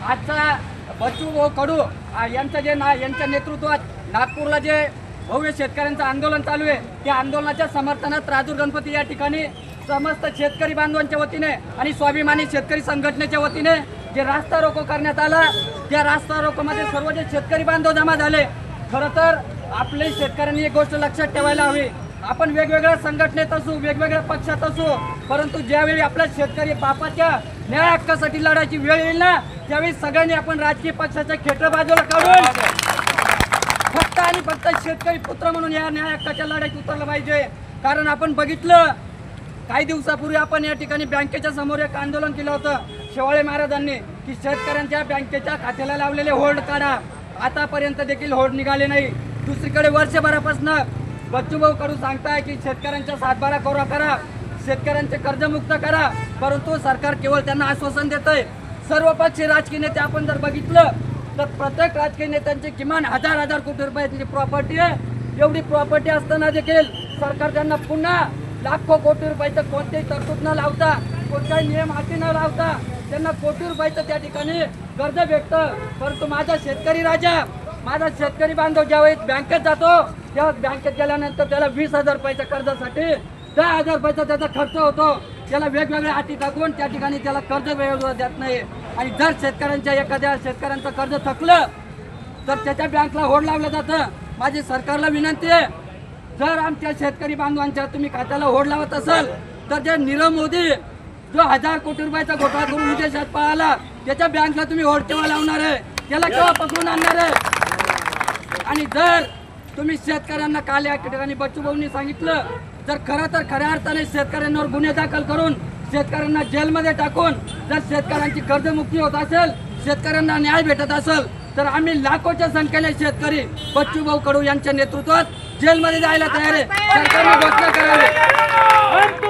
आजचा बच्चूभाऊ कडू यांच्या नेतृत्वात नागपूरला जे भव्य शेतकऱ्यांचं आंदोलन चालू आहे त्या आंदोलनाच्या समर्थनात राजूर गणपती या ठिकाणी समस्त शेतकरी बांधवांच्या वतीने आणि स्वाभिमानी शेतकरी संघटनेच्या वतीने जे रास्ता रोको करण्यात आला त्या रास्ता रोकोमध्ये सर्व जे शेतकरी बांधव जमा झाले। खरं तर आपले शेतकऱ्यांनी एक गोष्ट लक्षात ठेवायला हवी, आपण वेगवेगळ्या संघटनेत असू वेगवेगळ्या पक्षात असू, परंतु ज्यावेळी आपला शेतकरी बापाच्या न्याय हक्कासाठी लढायची वेळ येईल ना त्यावेळी सगळ्यांनी आपण राजकीय पक्षाच्या खेटर बाजूला काढून फक्त आणि फक्त शेतकरी पुत्र म्हणून या न्याय हक्काच्या लढाईत उतरलं पाहिजे। कारण आपण बघितलं काही दिवसापूर्वी आपण या ठिकाणी बँकेच्या समोर एक आंदोलन केलं होतं शेवाळे महाराजांनी की शेतकऱ्यांच्या बँकेच्या खात्याला लावलेले होल्ड काढा, आतापर्यंत देखील होल्ड निघाले नाही। दुसरीकडे वर्षभरापासून बच्चूभाऊ कडू सांगताय की शेतकऱ्यांचा सातबारा कोरा करा, शेतकऱ्यांचे कर्जमुक्त करा, परंतु सरकार केवळ त्यांना आश्वासन देतंय। सर्व पक्षीय राजकीय नेते आपण जर बघितलं तर प्रत्येक राजकीय नेत्यांची किमान हजार कोटी रुपयाची प्रॉपर्टी आहे। एवढी प्रॉपर्टी असताना देखील सरकार त्यांना पुन्हा लाखो कोटी रुपयाचं कोणतेही तरतूद न लावता कोणताही नियम हाती न लावता त्यांना कोटी रुपयाचं त्या ठिकाणी कर्ज भेटतं। परंतु माझा शेतकरी राजा माझा शेतकरी बांधव ज्यावेळी बँकेत जातो तेव्हा बँकेत गेल्यानंतर त्याला 20,000 रुपयाच्या कर्जासाठी 10,000 रुपयाचा त्याचा खर्च होतो। त्याला वेगवेगळ्या अटी टाकून त्या ठिकाणी त्याला कर्ज वेळेवर देत नाही आणि जर शेतकऱ्यांच्या एखाद्या शेतकऱ्यांचं कर्ज थकलं तर त्याच्या बँकला होल्ड लावलं जातं। माझी सरकारला विनंती आहे, जर आमच्या शेतकरी बांधवांच्या तुम्ही खात्याला होल्ड लावत असाल तर जे नीरव मोदी जो 1000 कोटी रुपयाचा घोटाळा करून विदेशात पळाला त्याच्या बँकला तुम्ही होल्ड केव्हा लावणार आहे, त्याला केव्हा पकडून आणणार आहे? आणि जर तुम्ही शेतकऱ्यांना काल या ठिकाणी बच्चूभाऊंनी सांगितलं जर खऱ्या अर्थाने शेतकऱ्यांवर गुन्हे दाखल करून शेतकऱ्यांना जेलमध्ये टाकून जर शेतकऱ्यांची कर्जमुक्ती होत असेल शेतकऱ्यांना न्याय भेटत असेल तर आम्ही लाखोच्या संख्येने शेतकरी बच्चूभाऊ कडू यांच्या नेतृत्वात जेलमध्ये जायला तयार आहे। सरकारने घोषणा करावी।